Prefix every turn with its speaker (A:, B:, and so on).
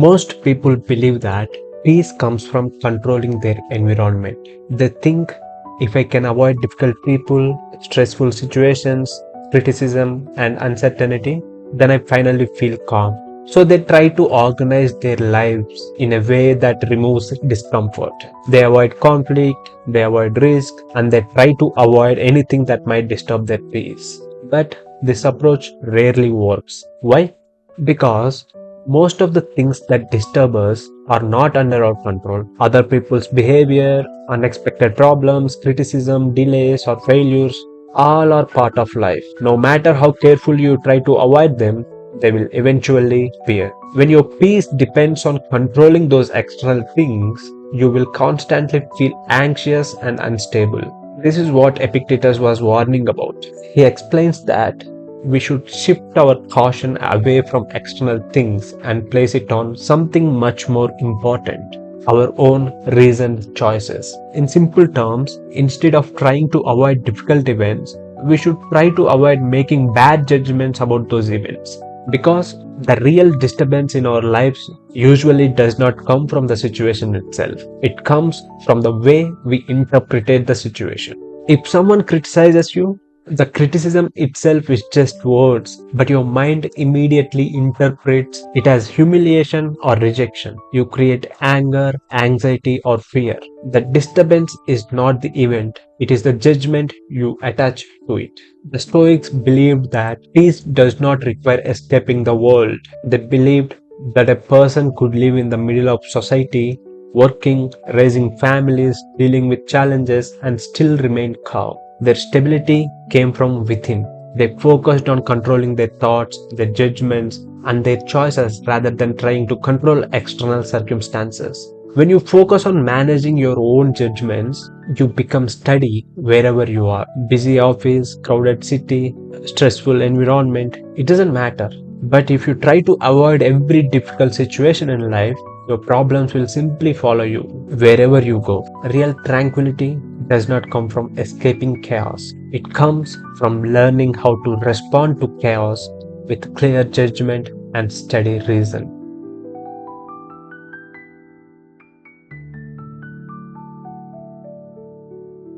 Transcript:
A: Most people believe that peace comes from controlling their environment. They think if I can avoid difficult people, stressful situations, criticism, and uncertainty, then I finally feel calm. So they try to organize their lives in a way that removes discomfort. They avoid conflict, they avoid risk, and they try to avoid anything that might disturb their peace. But this approach rarely works. Why? Because most of the things that disturb us are not under our control. Other people's behavior, unexpected problems, criticism, delays, or failures all are part of life. No matter how careful you try to avoid them, they will eventually appear. When your peace depends on controlling those external things, you will constantly feel anxious and unstable. This is what Epictetus was warning about. He explains that we should shift our caution away from external things and place it on something much more important, our own reasoned choices. In simple terms, instead of trying to avoid difficult events, we should try to avoid making bad judgments about those events. Because the real disturbance in our lives usually does not come from the situation itself. It comes from the way we interpret the situation. If someone criticizes you, the criticism itself is just words, but your mind immediately interprets it as humiliation or rejection. You create anger, anxiety, or fear. The disturbance is not the event, it is the judgment you attach to it. The Stoics believed that peace does not require escaping the world. They believed that a person could live in the middle of society, working, raising families, dealing with challenges, and still remain calm. Their stability came from within. They focused on controlling their thoughts, their judgments, and their choices rather than trying to control external circumstances. When you focus on managing your own judgments, you become steady wherever you are. Busy office, crowded city, stressful environment, it doesn't matter. But if you try to avoid every difficult situation in life, your problems will simply follow you wherever you go. Real tranquility does not come from escaping chaos. It comes from learning how to respond to chaos with clear judgment and steady reason.